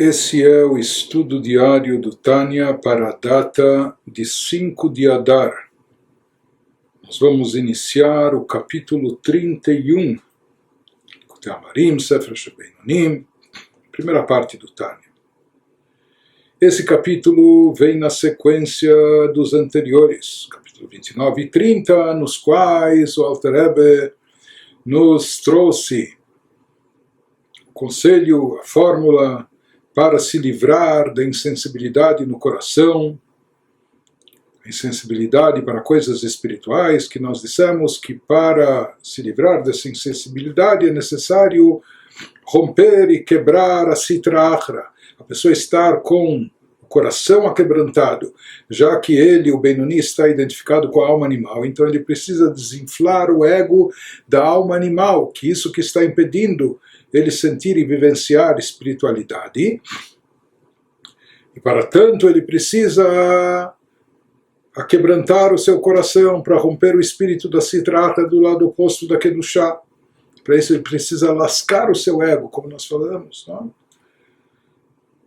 Esse é o estudo diário do Tânia para a data de 5 de Adar. Nós vamos iniciar o capítulo 31, Amarim, Sefer Shebeinonim, primeira parte do Tânia. Esse capítulo vem na sequência dos anteriores, capítulo 29 e 30, nos quais o Alter Rebbe nos trouxe o conselho, a fórmula para se livrar da insensibilidade no coração, a insensibilidade para coisas espirituais, que nós dissemos que para se livrar dessa insensibilidade é necessário romper e quebrar a sitra achra, a pessoa estar com o coração aquebrantado, já que ele, o Benoni, está identificado com a alma animal, então ele precisa desinflar o ego da alma animal, que isso que está impedindo ele sentir e vivenciar espiritualidade, e para tanto ele precisa aquebrantar o seu coração para romper o espírito da citrata do lado oposto da Kedushá. Para isso ele precisa lascar o seu ego, como nós falamos, não?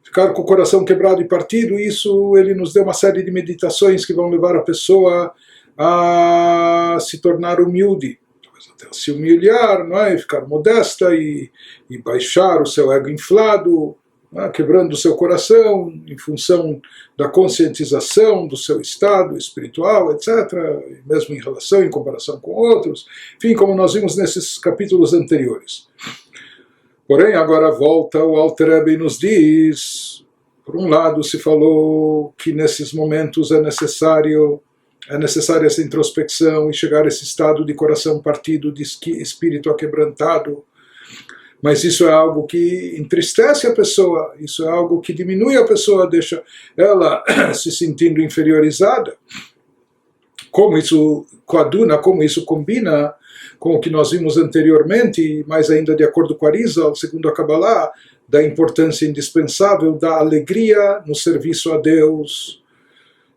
Ficar com o coração quebrado e partido, isso ele nos deu uma série de meditações que vão levar a pessoa a se tornar humilde, até se humilhar, não é? Ficar modesta e baixar o seu ego inflado, não é? Quebrando o seu coração em função da conscientização do seu estado espiritual, etc., mesmo em relação, em comparação com outros, enfim, como nós vimos nesses capítulos anteriores. Porém, agora volta o Alter Rebbe e nos diz, por um lado se falou que nesses momentos é necessária essa introspecção e chegar a esse estado de coração partido, de espírito aquebrantado. Mas isso é algo que entristece a pessoa, isso é algo que diminui a pessoa, deixa ela se sentindo inferiorizada. Como isso coaduna, como isso combina com o que nós vimos anteriormente, mais ainda de acordo com Arizal, segundo a Kabbalah, da importância indispensável da alegria no serviço a Deus.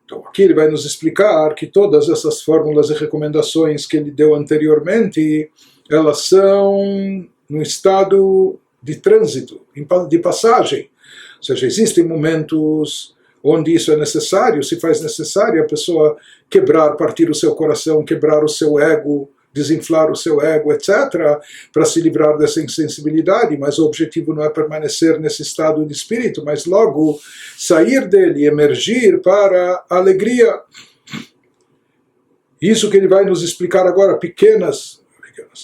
Então aqui ele vai nos explicar que todas essas fórmulas e recomendações que ele deu anteriormente, elas são no estado de trânsito, de passagem. Ou seja, existem momentos onde isso é necessário, se faz necessário a pessoa quebrar, partir o seu coração, quebrar o seu ego, desinflar o seu ego, etc., para se livrar dessa insensibilidade, mas o objetivo não é permanecer nesse estado de espírito, mas logo sair dele e emergir para a alegria. Isso que ele vai nos explicar agora, pequenas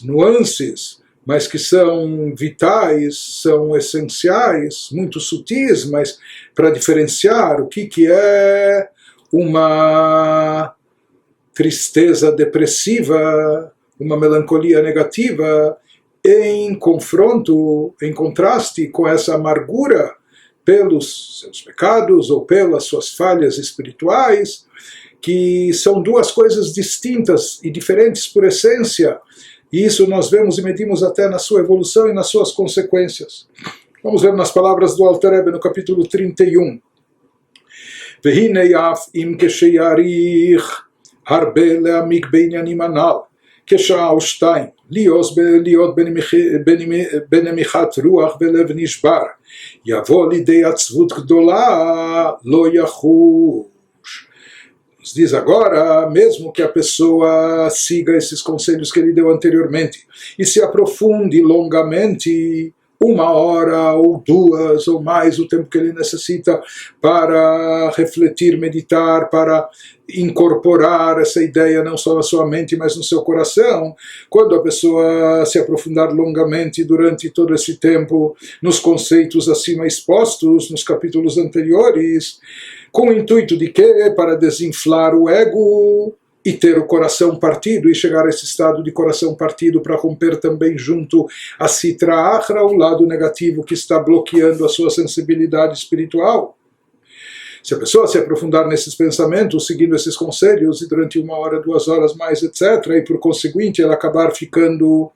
nuances, mas que são vitais, são essenciais, muito sutis, mas para diferenciar o que é uma tristeza depressiva, uma melancolia negativa, em confronto, em contraste com essa amargura pelos seus pecados ou pelas suas falhas espirituais, que são duas coisas distintas e diferentes por essência. E isso nós vemos e medimos até na sua evolução e nas suas consequências. Vamos ver nas palavras do Alter Rebbe no capítulo 31. Vehinei af im kesheyarich harbe leamik beinyanim anal כשעה או שתיים, להיות בנמיכת רוח ולב נשבר, יבוא לידי עצבות גדולה, לא יחוש. Nos diz agora, mesmo que a pessoa siga esses conselhos que ele deu anteriormente e se aprofunde longamente, 1 hora ou 2 ou mais, o tempo que ele necessita para refletir, meditar, para incorporar essa ideia não só na sua mente, mas no seu coração. Quando a pessoa se aprofundar longamente durante todo esse tempo nos conceitos acima expostos, nos capítulos anteriores, com o intuito de quê? Para desinflar o ego e ter o coração partido e chegar a esse estado de coração partido para romper também junto a sitra achra, o lado negativo que está bloqueando a sua sensibilidade espiritual. Se a pessoa se aprofundar nesses pensamentos, seguindo esses conselhos, e durante 1 hora, 2 horas mais, etc., e por conseguinte ela acabar ficando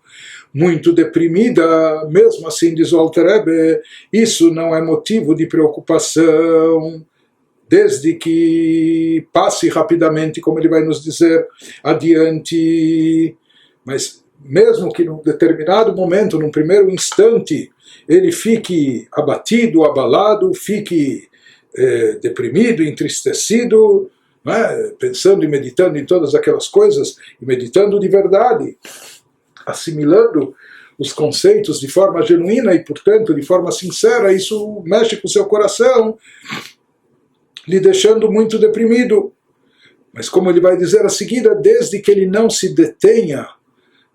muito deprimida, mesmo assim, diz o Alter Rebbe, isso não é motivo de preocupação, desde que passe rapidamente, como ele vai nos dizer adiante. Mas mesmo que num determinado momento, num primeiro instante, ele fique abatido, abalado, fique deprimido, entristecido, né, pensando e meditando em todas aquelas coisas, e meditando de verdade, assimilando os conceitos de forma genuína e, portanto, de forma sincera, isso mexe com o seu coração, lhe deixando muito deprimido. Mas como ele vai dizer a seguir, desde que ele não se detenha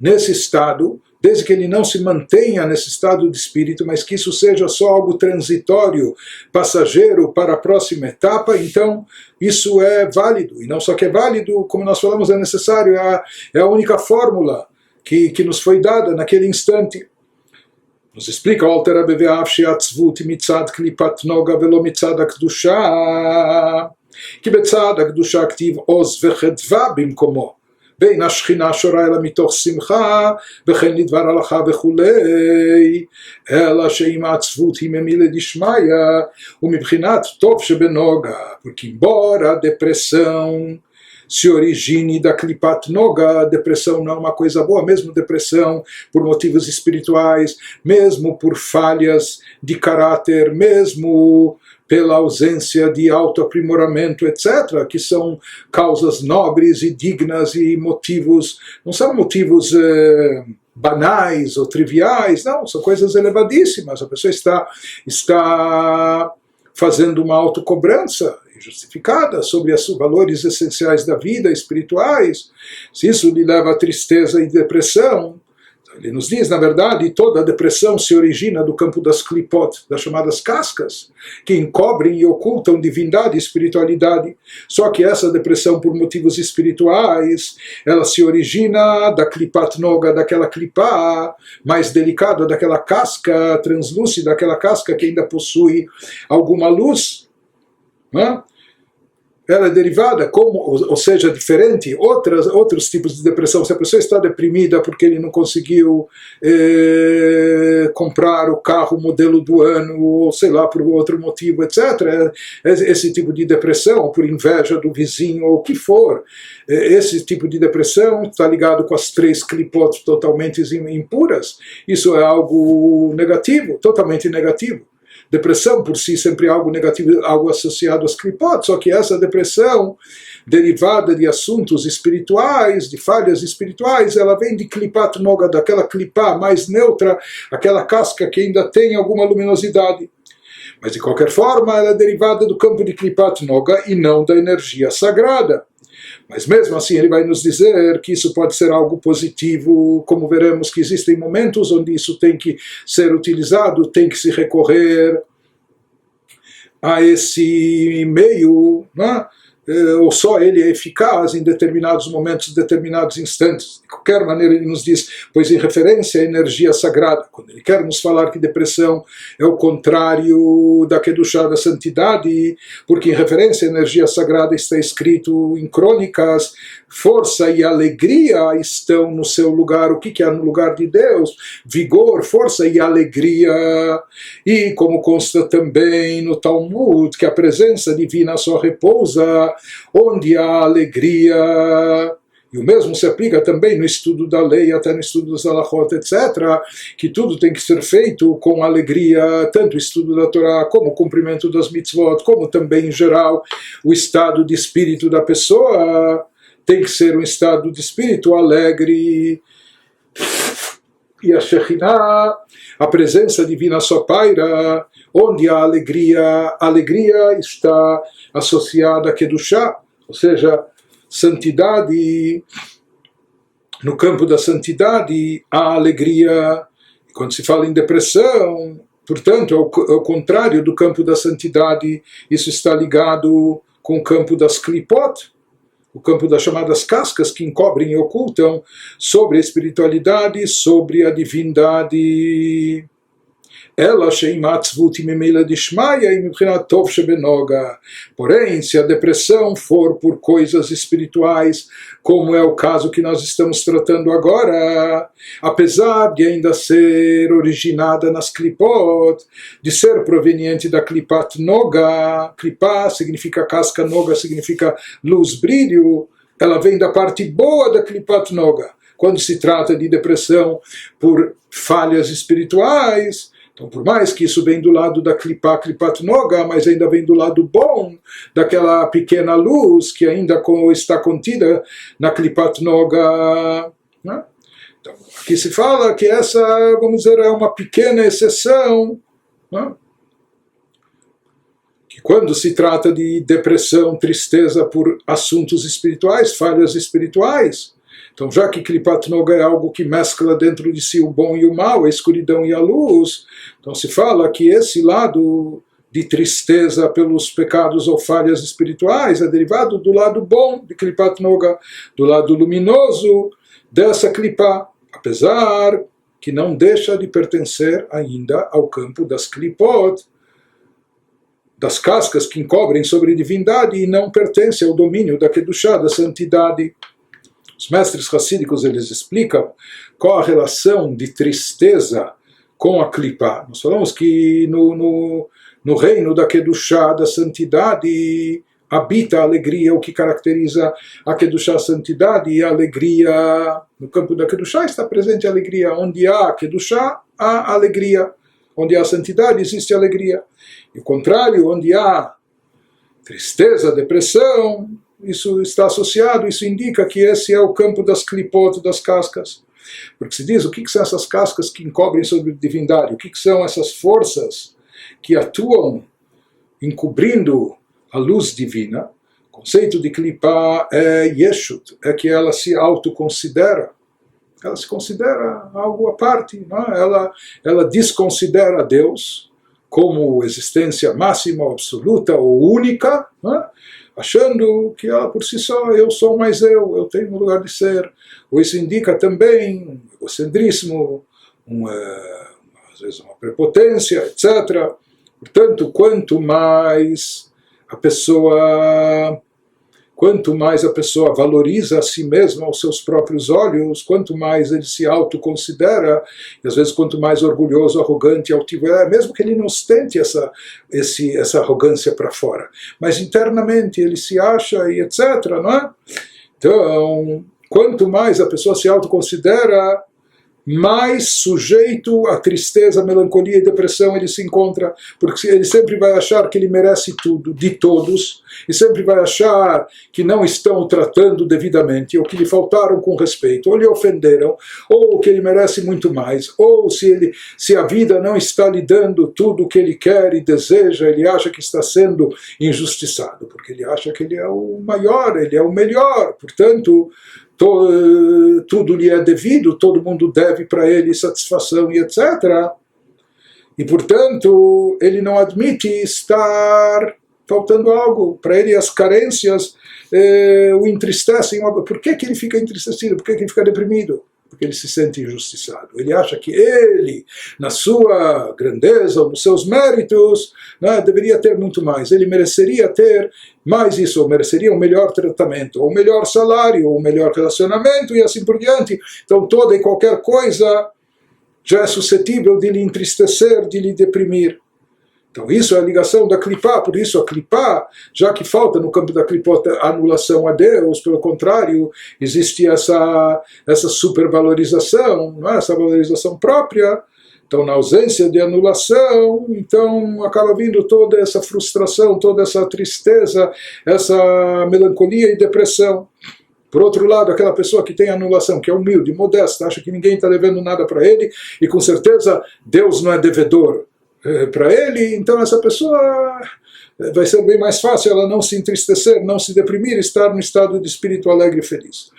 nesse estado, desde que ele não se mantenha nesse estado de espírito, mas que isso seja só algo transitório, passageiro para a próxima etapa, então isso é válido. E não só que é válido, como nós falamos, é necessário, é a única fórmula que nos foi dada naquele instante. Nos explica o Alter Rebbe she'atzvut mitzad klipat noga velo mitzad hakdusha, כי בצד הקדושה כתיב עוז וחדווה במקומו, בין השכינה שורה אלא מתוך שמחה, וכן לדבר הלכה וכולי, אלא שאם העצבות היא ממילא דשמיא, ומבחינת טוב שבנוגה, porque embora a depressão se origine da Klipat Noga, a depressão não é uma coisa boa, mesmo depressão por motivos espirituais, mesmo por falhas de caráter, mesmo pela ausência de autoaprimoramento, etc., que são causas nobres e dignas e motivos, não são motivos banais ou triviais, não, são coisas elevadíssimas. A pessoa está fazendo uma autocobrança justificada sobre os valores essenciais da vida, espirituais. Se isso lhe leva a tristeza e depressão, ele nos diz, na verdade, toda a depressão se origina do campo das klipot, das chamadas cascas, que encobrem e ocultam divindade e espiritualidade. Só que essa depressão, por motivos espirituais, ela se origina da klipat noga, daquela klipá mais delicada, daquela casca translúcida, daquela casca que ainda possui alguma luz, né? Ela é derivada, ou seja, diferente, outros tipos de depressão. Se a pessoa está deprimida porque ele não conseguiu comprar o carro modelo do ano, ou sei lá, por outro motivo, etc., esse tipo de depressão, por inveja do vizinho, ou o que for, esse tipo de depressão está ligado com as 3 clipotes totalmente impuras. Isso é algo negativo, totalmente negativo. Depressão por si sempre é algo negativo, algo associado às klipot, só que essa depressão derivada de assuntos espirituais, de falhas espirituais, ela vem de klipat noga, daquela klipá mais neutra, aquela casca que ainda tem alguma luminosidade. Mas de qualquer forma ela é derivada do campo de klipat noga e não da energia sagrada. Mas mesmo assim ele vai nos dizer que isso pode ser algo positivo, como veremos que existem momentos onde isso tem que ser utilizado, tem que se recorrer a esse meio, né? Ou só ele é eficaz em determinados momentos, determinados instantes. De qualquer maneira ele nos diz, pois em referência à energia sagrada, quando ele quer nos falar que depressão é o contrário da Kedushá, da santidade, porque em referência à energia sagrada está escrito em crônicas, força e alegria estão no seu lugar. O que há no lugar de Deus? Vigor, força e alegria. E como consta também no Talmud, que a presença divina só repousa onde há alegria. E o mesmo se aplica também no estudo da lei, até no estudo dos halachot, etc., que tudo tem que ser feito com alegria, tanto o estudo da Torá, como o cumprimento das mitzvot, como também, em geral, o estado de espírito da pessoa tem que ser um estado de espírito alegre. E a Shekhinah, a presença divina só paira onde a alegria está associada a Kedushá, ou seja, santidade. No campo da santidade há alegria. E quando se fala em depressão, portanto, é o contrário do campo da santidade. Isso está ligado com o campo das klipot, o campo das chamadas cascas que encobrem e ocultam sobre a espiritualidade, sobre a divindade. Ela sheimatzvut memela dishmaya e mibchinat tov shebenoga. Porém, se a depressão for por coisas espirituais, como é o caso que nós estamos tratando agora, apesar de ainda ser originada nas klipot, de ser proveniente da klipat noga, klipá significa casca, noga significa luz, brilho, ela vem da parte boa da klipat noga. quando se trata de depressão por falhas espirituais. Então, por mais que isso vem do lado da Klipat Noga, mas ainda vem do lado bom, daquela pequena luz que ainda está contida na Klipat Noga. Né? Então, aqui se fala que essa, vamos dizer, é uma pequena exceção, né? Que quando se trata de depressão, tristeza por assuntos espirituais, falhas espirituais, então já que Klipat Noga é algo que mescla dentro de si o bom e o mal, a escuridão e a luz, então se fala que esse lado de tristeza pelos pecados ou falhas espirituais é derivado do lado bom de Klipat Noga, do lado luminoso dessa Klipá, apesar que não deixa de pertencer ainda ao campo das Klipot, das cascas que encobrem sobre a divindade, e não pertence ao domínio da Kedushá, da santidade. Os mestres racídicos, eles explicam qual a relação de tristeza com a Klipá. Nós falamos que no reino da Kedushá, da santidade, habita a alegria, o que caracteriza a Kedushá, a santidade, e a alegria. No campo da Kedushá está presente a alegria. Onde há Kedushá, há alegria. Onde há santidade, existe alegria. E o contrário, onde há tristeza, depressão, isso está associado, isso indica que esse é o campo das Klipot, das cascas. Porque se diz, o que são essas cascas que encobrem sobre a divindade? O que são essas forças que atuam encobrindo a luz divina? O conceito de Klipá é Yeshut, é que ela se autoconsidera. Ela se considera algo à parte, não é? Ela desconsidera Deus como existência máxima, absoluta ou única, não é? Achando que ela por si só, eu sou mais eu tenho um lugar de ser. Ou isso indica também um egocentrismo, às vezes uma prepotência, etc. Portanto, quanto mais a pessoa valoriza a si mesma aos seus próprios olhos, quanto mais ele se autoconsidera, e às vezes quanto mais orgulhoso, arrogante, altivo é, mesmo que ele não ostente essa arrogância para fora, mas internamente ele se acha e etc, não é? Então, quanto mais a pessoa se autoconsidera, mais sujeito a tristeza, melancolia e depressão ele se encontra, porque ele sempre vai achar que ele merece tudo de todos, e sempre vai achar que não estão o tratando devidamente, ou que lhe faltaram com respeito, ou lhe ofenderam, ou que ele merece muito mais, ou se a vida não está lhe dando tudo o que ele quer e deseja, ele acha que está sendo injustiçado, porque ele acha que ele é o maior, ele é o melhor, portanto tudo lhe é devido, todo mundo deve para ele satisfação e etc. E, portanto, ele não admite estar faltando algo. Para ele, as carências o entristecem. Por que ele fica entristecido? Por que ele fica deprimido? Porque ele se sente injustiçado. Ele acha que ele, na sua grandeza, nos seus méritos, né, deveria ter muito mais. Ele mereceria ter mais isso, ou mereceria um melhor tratamento, ou um melhor salário, ou um melhor relacionamento, e assim por diante. Então toda e qualquer coisa já é suscetível de lhe entristecer, de lhe deprimir. Então isso é a ligação da Klipá, por isso a Klipá, já que falta no campo da Klipot a anulação a Deus, pelo contrário, existe essa supervalorização, não é? Essa valorização própria. Então na ausência de anulação, então acaba vindo toda essa frustração, toda essa tristeza, essa melancolia e depressão. Por outro lado, aquela pessoa que tem anulação, que é humilde, modesta, acha que ninguém está devendo nada para ele, e com certeza Deus não é devedor para ele, então essa pessoa vai ser bem mais fácil ela não se entristecer, não se deprimir, estar no estado de espírito alegre e feliz.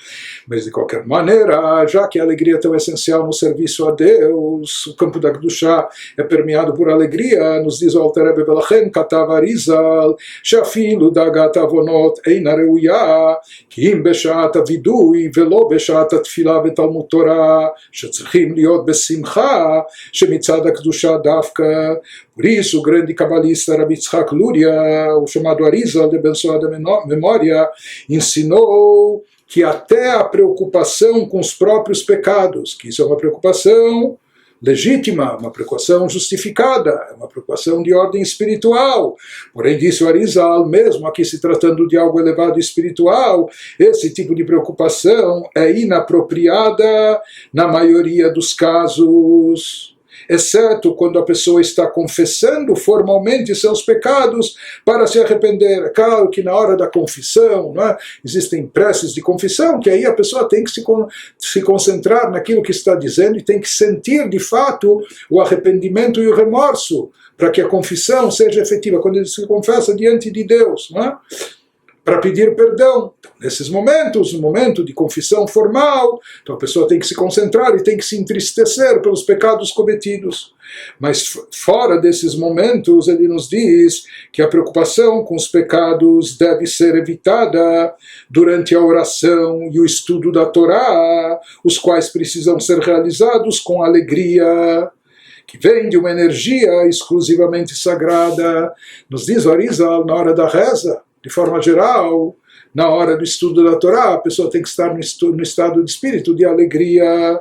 Mas de qualquer maneira, já que a alegria é tão essencial no serviço a Deus, o campo da Kedushá é permeado por alegria, nos diz o Alter Rebbe Velachem Katav Arizal, שאפילו דאגת עוונות אינה ראויה, כי אם בשעת הווידוי ולא בשעת התפילה ותלמוד תורה, שצריכים להיות בשמחה, שמצד הקדושה דווקא. Por isso, o grande cabalista Rabi Yitzhak Luria, o chamado Arizal, de abençoada memória, ensinou que até a preocupação com os próprios pecados, que isso é uma preocupação legítima, uma preocupação justificada, uma preocupação de ordem espiritual. Porém, disse o Arizal, mesmo aqui se tratando de algo elevado espiritual, esse tipo de preocupação é inapropriada na maioria dos casos, exceto quando a pessoa está confessando formalmente seus pecados para se arrepender. É claro que na hora da confissão, não é? Existem preces de confissão, que aí a pessoa tem que se concentrar naquilo que está dizendo e tem que sentir de fato o arrependimento e o remorso, para que a confissão seja efetiva, quando ele se confessa diante de Deus, não é? Para pedir perdão. Então, nesses momentos, no momento de confissão formal, então a pessoa tem que se concentrar e tem que se entristecer pelos pecados cometidos. Mas fora desses momentos, ele nos diz que a preocupação com os pecados deve ser evitada durante a oração e o estudo da Torá, os quais precisam ser realizados com alegria, que vem de uma energia exclusivamente sagrada. Nos diz o Arizal, na hora da reza, de forma geral, na hora do estudo da Torá, a pessoa tem que estar no estado de espírito de alegria,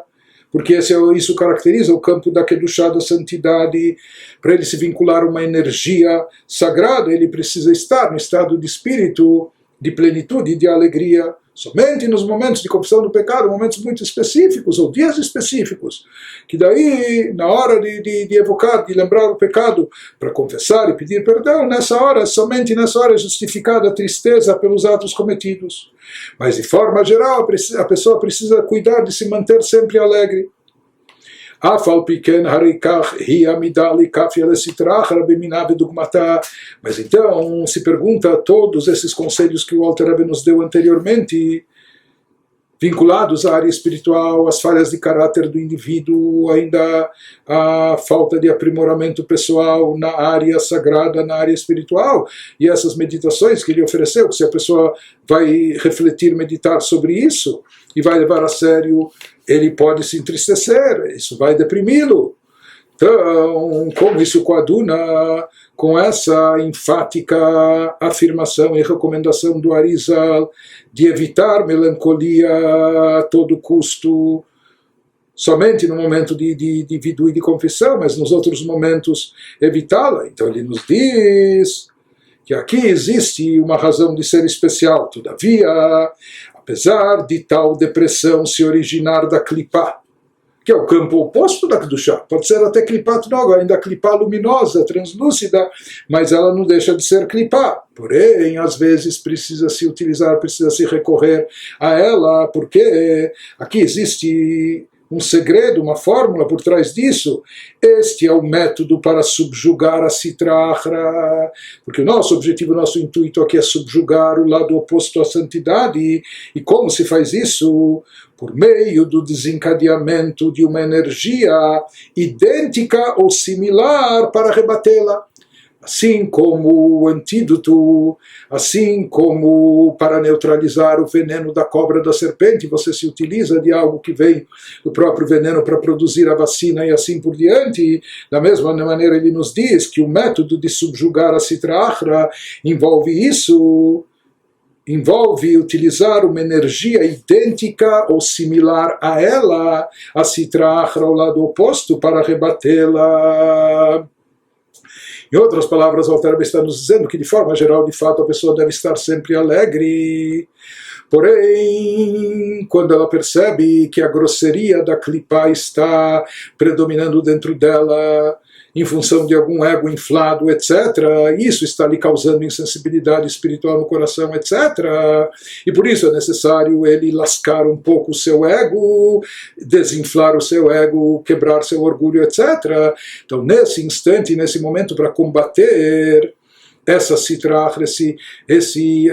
porque isso caracteriza o campo da Kedushá, da santidade. Para ele se vincular a uma energia sagrada, ele precisa estar no estado de espírito de plenitude e de alegria. Somente nos momentos de confissão do pecado, momentos muito específicos, ou dias específicos, que daí, na hora de evocar, de lembrar o pecado, para confessar e pedir perdão, nessa hora, somente nessa hora é justificada a tristeza pelos atos cometidos. Mas de forma geral, a pessoa precisa cuidar de se manter sempre alegre. Mas então se pergunta todos esses conselhos que o Alter Rebbe nos deu anteriormente, vinculados à área espiritual, às falhas de caráter do indivíduo, ainda a falta de aprimoramento pessoal na área sagrada, na área espiritual, e essas meditações que ele ofereceu, se a pessoa vai refletir, meditar sobre isso, e vai levar a sério, ele pode se entristecer, isso vai deprimi-lo. Então, como isso coaduna com essa enfática afirmação e recomendação do Arizal de evitar melancolia a todo custo, somente no momento de vidú e de confissão, mas nos outros momentos evitá-la. Então ele nos diz que aqui existe uma razão de ser especial. Todavia, apesar de tal depressão se originar da clipá, que é o campo oposto da Kedushá, pode ser até clipat noga, ainda clipá luminosa, translúcida, mas ela não deixa de ser clipá. Porém, às vezes precisa se utilizar, precisa se recorrer a ela, porque aqui existe um segredo, uma fórmula por trás disso. Este é o método para subjugar a Sitra Achra, porque o nosso objetivo, o nosso intuito aqui é subjugar o lado oposto à santidade. E como se faz isso? Por meio do desencadeamento de uma energia idêntica ou similar para rebatê-la. Assim como o antídoto, assim como para neutralizar o veneno da cobra, da serpente, você se utiliza de algo que vem do próprio veneno para produzir a vacina e assim por diante. Da mesma maneira ele nos diz que o método de subjugar a Sitra Achra envolve isso, envolve utilizar uma energia idêntica ou similar a ela, a Sitra Achra, ao lado oposto, para rebatê-la. Em outras palavras, o Alter Rebbe está nos dizendo que, de forma geral, de fato, a pessoa deve estar sempre alegre. Porém, quando ela percebe que a grosseria da clipá está predominando dentro dela, em função de algum ego inflado, etc., isso está lhe causando insensibilidade espiritual no coração, etc., e por isso é necessário ele lascar um pouco o seu ego, desinflar o seu ego, quebrar seu orgulho, etc. Então, nesse instante, nesse momento, para combater essa Sitra Achra,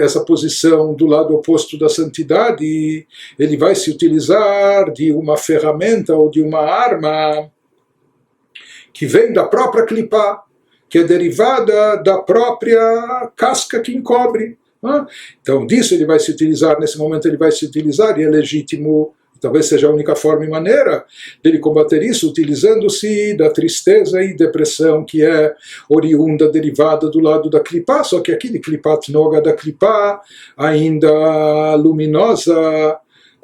essa posição do lado oposto da santidade, ele vai se utilizar de uma ferramenta ou de uma arma que vem da própria clipá, que é derivada da própria casca que encobre. Então, disso ele vai se utilizar, nesse momento ele vai se utilizar, e é legítimo, talvez seja a única forma e maneira dele combater isso, utilizando-se da tristeza e depressão que é oriunda, derivada do lado da clipá, só que aqui de clipat noga, da clipá ainda luminosa,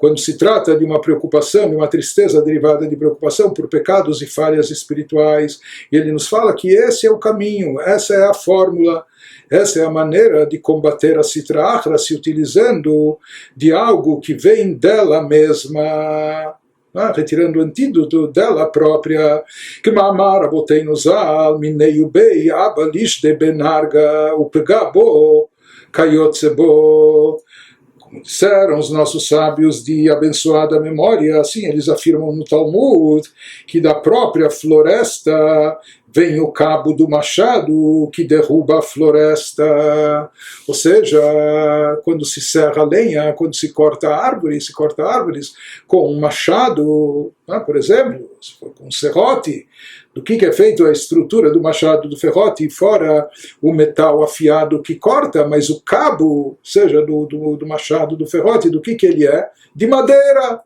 quando se trata de uma preocupação, de uma tristeza derivada de preocupação por pecados e falhas espirituais. E ele nos fala que esse é o caminho, essa é a fórmula, essa é a maneira de combater a Sitra Achra, se utilizando de algo que vem dela mesma, retirando o antídoto dela própria. Que Ma'amar Aboteinu Zal, Minei Ubei, Abalish de Benarga, Upegabo, Kayotsebo. Como disseram os nossos sábios de abençoada memória, assim eles afirmam no Talmud, que da própria floresta vem o cabo do machado que derruba a floresta. Ou seja, quando se serra a lenha, quando se corta árvores com um machado, por exemplo, se for com um serrote. Do que é feita a estrutura do machado do ferrote, fora o metal afiado que corta, mas o cabo, seja do machado do ferrote, do que ele é? De madeira.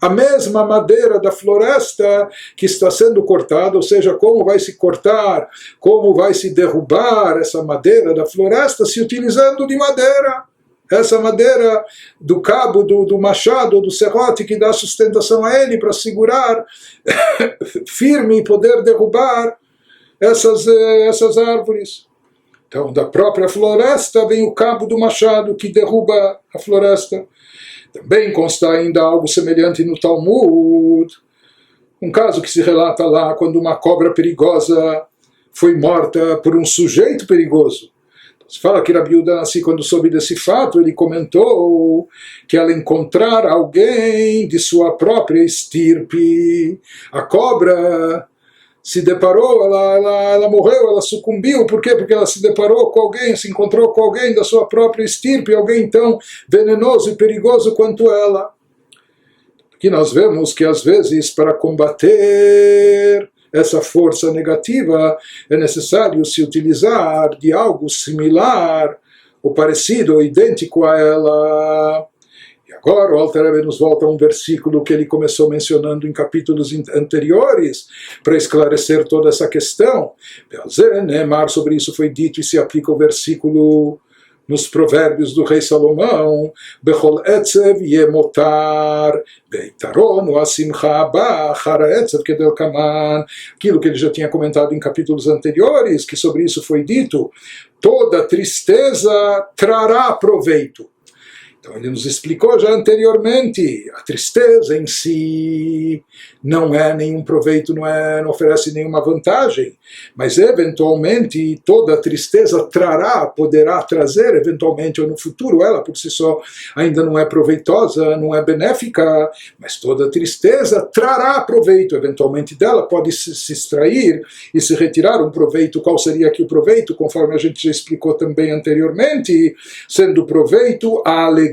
A mesma madeira da floresta que está sendo cortada, ou seja, como vai se cortar, como vai se derrubar essa madeira da floresta, se utilizando de madeira. Essa madeira do cabo, do machado, do serrote, que dá sustentação a ele para segurar firme e poder derrubar essas árvores. Então, da própria floresta vem o cabo do machado que derruba a floresta. Também consta ainda algo semelhante no Talmud, um caso que se relata lá quando uma cobra perigosa foi morta por um sujeito perigoso. Se fala que Rabi Yehuda Hanassi, quando soube desse fato, ele comentou que ela encontrar alguém de sua própria estirpe. A cobra se deparou, ela morreu, ela sucumbiu. Por quê? Porque ela se deparou com alguém, se encontrou com alguém da sua própria estirpe, alguém tão venenoso e perigoso quanto ela. Aqui nós vemos que às vezes para combater essa força negativa é necessário se utilizar de algo similar, ou parecido, ou idêntico a ela. E agora o Alter Rebbe nos volta a um versículo que ele começou mencionando em capítulos anteriores, para esclarecer toda essa questão. Sobre isso foi dito e se aplica o versículo nos provérbios do rei Salomão, Bechol etzev yemotar, beitaron asimcha bachar etzev kedel kaman, aquilo que ele já tinha comentado em capítulos anteriores, que sobre isso foi dito, toda tristeza trará proveito. Então ele nos explicou já anteriormente, a tristeza em si não é nenhum proveito, não oferece nenhuma vantagem, mas eventualmente toda tristeza poderá trazer, eventualmente ou no futuro, ela por si só ainda não é proveitosa, não é benéfica, mas toda tristeza trará proveito, eventualmente dela pode se extrair e se retirar um proveito. Qual seria aqui o proveito? Conforme a gente já explicou também anteriormente, sendo proveito a alegria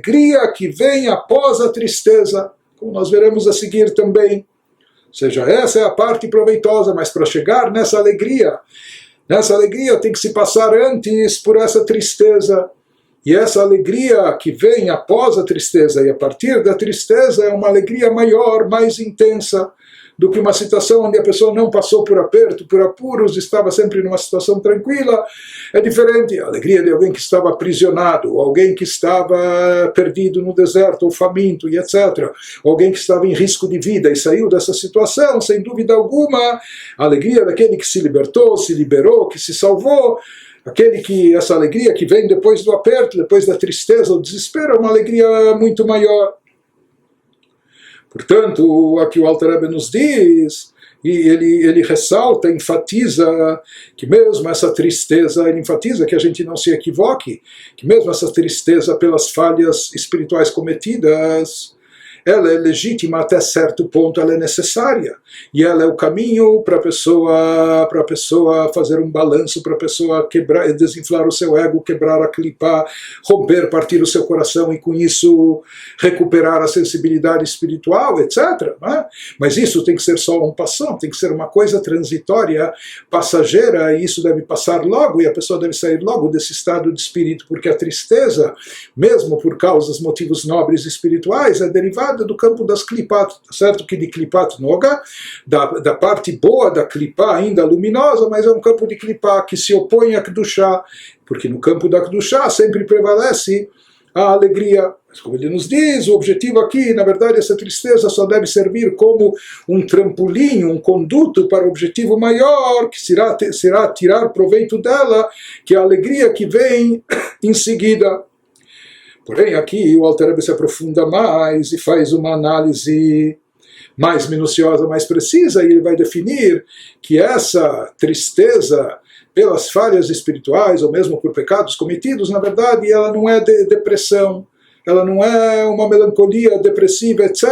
que vem após a tristeza, como nós veremos a seguir também. Ou seja, essa é a parte proveitosa, mas para chegar nessa alegria tem que se passar antes por essa tristeza. E essa alegria que vem após a tristeza e a partir da tristeza é uma alegria maior, mais intensa, do que uma situação onde a pessoa não passou por aperto, por apuros, estava sempre numa situação tranquila. É diferente. A alegria de alguém que estava aprisionado, alguém que estava perdido no deserto, ou faminto, e etc. Alguém que estava em risco de vida e saiu dessa situação, sem dúvida alguma. A alegria daquele que se libertou, se liberou, que se salvou. Essa alegria que vem depois do aperto, depois da tristeza, o desespero, é uma alegria muito maior. Portanto, aqui o Alter Rebbe nos diz, e ele ressalta, enfatiza que mesmo essa tristeza, ele enfatiza que a gente não se equivoque, que mesmo essa tristeza pelas falhas espirituais cometidas, ela é legítima até certo ponto, ela é necessária. E ela é o caminho para a pessoa fazer um balanço, para a pessoa quebrar, desinflar o seu ego, quebrar a clipa, romper, partir o seu coração e com isso recuperar a sensibilidade espiritual, etc. Né? Mas isso tem que ser só um passão, tem que ser uma coisa transitória, passageira, e isso deve passar logo, e a pessoa deve sair logo desse estado de espírito, porque a tristeza, mesmo por causas, motivos nobres espirituais, é derivada do campo das klipat, certo? Que de klipat noga, da parte boa da klipa ainda luminosa, mas é um campo de klipa que se opõe a kedushá, porque no campo da kedushá sempre prevalece a alegria. Mas como ele nos diz, o objetivo aqui, na verdade, essa tristeza só deve servir como um trampolim, um conduto para o objetivo maior, que será tirar proveito dela, que é a alegria que vem em seguida. Porém, aqui o Alter Rebbe se aprofunda mais e faz uma análise mais minuciosa, mais precisa, e ele vai definir que essa tristeza pelas falhas espirituais, ou mesmo por pecados cometidos, na verdade, ela não é depressão, ela não é uma melancolia depressiva, etc.,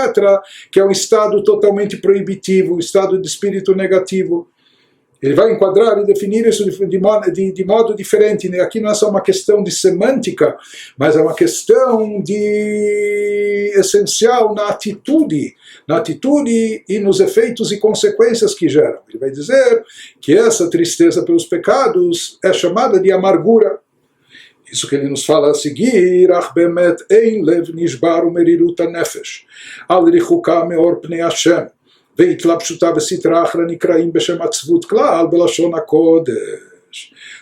que é um estado totalmente proibitivo, um estado de espírito negativo. Ele vai enquadrar e definir isso de modo diferente. Aqui não é só uma questão de semântica, mas é uma questão essencial na atitude e nos efeitos e consequências que geram. Ele vai dizer que essa tristeza pelos pecados é chamada de amargura. Isso que ele nos fala a seguir, Ach bemet ein lev nishbar umerirut hanefesh, al richuka meor pnei Hashem. והתלבשותה בסטרא אחרא נקראים בשם עצבות כלל בלשון הקודש.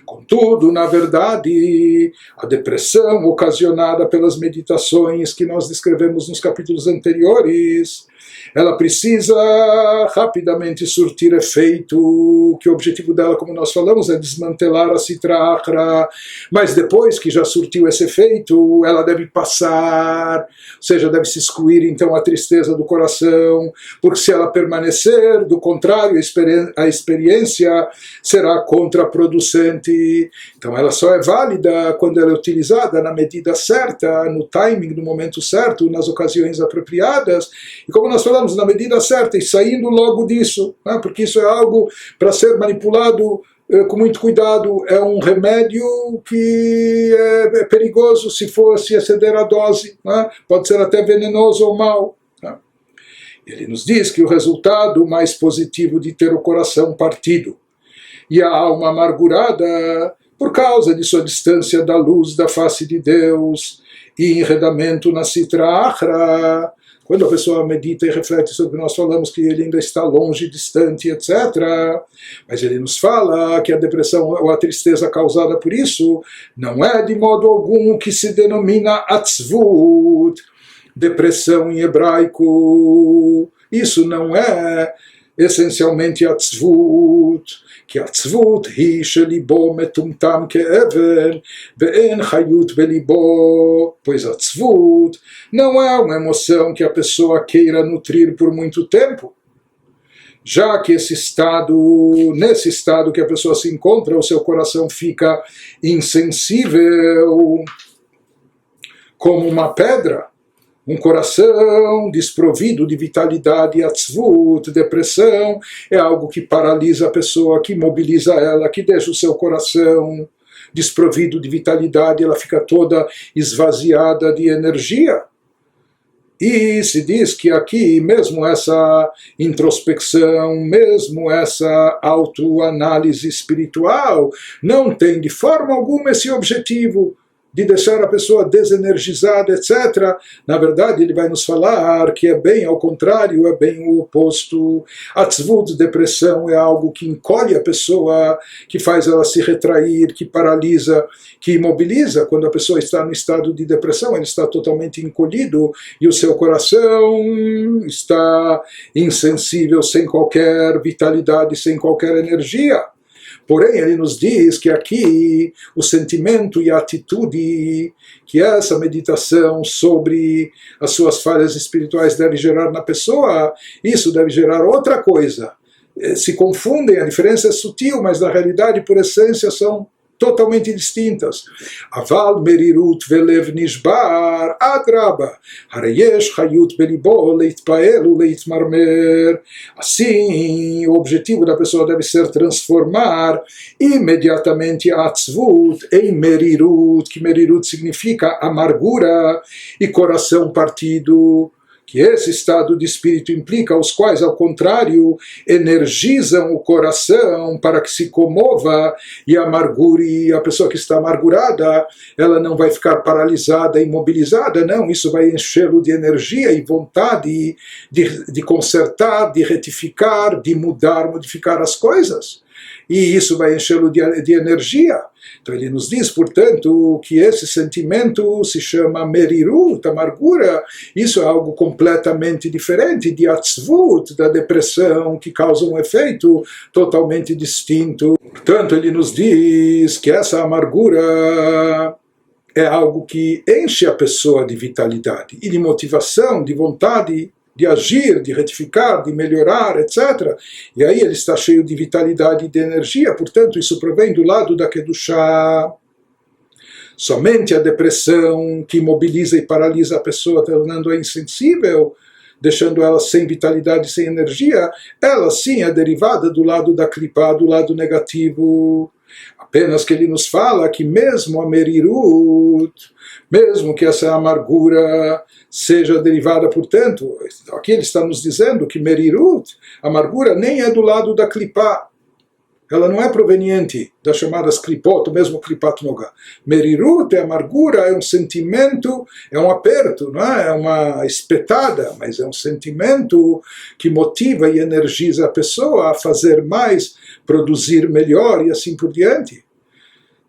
Contudo, na verdade, a depressão ocasionada pelas meditações que nós descrevemos nos capítulos anteriores, ela precisa rapidamente surtir efeito, que o objetivo dela, como nós falamos, é desmantelar a Sitra Achra, mas depois que já surtiu esse efeito, ela deve passar, ou seja, deve se excluir então a tristeza do coração, porque se ela permanecer, do contrário, a experiência será contraproducente. Então ela só é válida quando ela é utilizada na medida certa, no timing, no momento certo, nas ocasiões apropriadas, e como nós falamos, na medida certa, e saindo logo disso, né? Porque isso é algo para ser manipulado com muito cuidado, é um remédio que é perigoso se exceder a dose, né? Pode ser até venenoso ou mal. Né? Ele nos diz que o resultado mais positivo de ter o coração partido e a alma amargurada, por causa de sua distância da luz da face de Deus e enredamento na Sitra Achra, quando a pessoa medita e reflete sobre o que nós falamos, que ele ainda está longe, distante, etc. Mas ele nos fala que a depressão ou a tristeza causada por isso não é de modo algum o que se denomina atzvut, depressão em hebraico. Isso não é essencialmente atzvut, כי עצבות היא שליבו מטומטם כאבן ואין חיות בליבו, pois עצבות não é uma emoção que a pessoa queira nutrir por muito tempo, já que nesse estado que a pessoa se encontra, o seu coração fica insensível como uma pedra. Um coração desprovido de vitalidade, atzvut, depressão, é algo que paralisa a pessoa, que imobiliza ela, que deixa o seu coração desprovido de vitalidade, ela fica toda esvaziada de energia. E se diz que aqui, mesmo essa introspecção, mesmo essa autoanálise espiritual, não tem de forma alguma esse objetivo de deixar a pessoa desenergizada, etc. Na verdade, ele vai nos falar que é bem ao contrário, é bem o oposto. Atzvut, depressão, é algo que encolhe a pessoa, que faz ela se retrair, que paralisa, que imobiliza. Quando a pessoa está no estado de depressão, ele está totalmente encolhido e o seu coração está insensível, sem qualquer vitalidade, sem qualquer energia. Porém, ele nos diz que aqui o sentimento e a atitude que essa meditação sobre as suas falhas espirituais deve gerar na pessoa, isso deve gerar outra coisa. Se confundem, a diferença é sutil, mas na realidade, por essência, são totalmente distintas. Aval merirut velev nishbar adraba, hareyesh chayut belibo leitpael uleitmarmer. Assim, o objetivo da pessoa deve ser transformar imediatamente a atzvut em merirut, que merirut significa amargura e coração partido, que esse estado de espírito implica, os quais, ao contrário, energizam o coração para que se comova e amargure. A pessoa que está amargurada, ela não vai ficar paralisada, imobilizada, não, isso vai enchê-lo de energia e vontade de consertar, de retificar, de mudar, modificar as coisas. e isso vai enchê-lo de energia. Então ele nos diz, portanto, que esse sentimento se chama merirut, amargura. Isso é algo completamente diferente de atzvut, da depressão, que causa um efeito totalmente distinto. Portanto, ele nos diz que essa amargura é algo que enche a pessoa de vitalidade e de motivação, de vontade de agir, de retificar, de melhorar, etc. E aí ele está cheio de vitalidade e de energia, portanto isso provém do lado da Kedushá. Somente a depressão que imobiliza e paralisa a pessoa, tornando-a insensível, deixando ela sem vitalidade, sem energia, ela sim é derivada do lado da Klipá, do lado negativo. Apenas que ele nos fala que mesmo a merirut, mesmo que essa amargura seja derivada, portanto, aqui ele está nos dizendo que merirut, amargura, nem é do lado da klipá. Ela não é proveniente das chamadas klipot, ou mesmo klipat nogah. Merirut é amargura, é um sentimento, é um aperto, não é? É uma espetada, mas é um sentimento que motiva e energiza a pessoa a fazer mais, produzir melhor e assim por diante.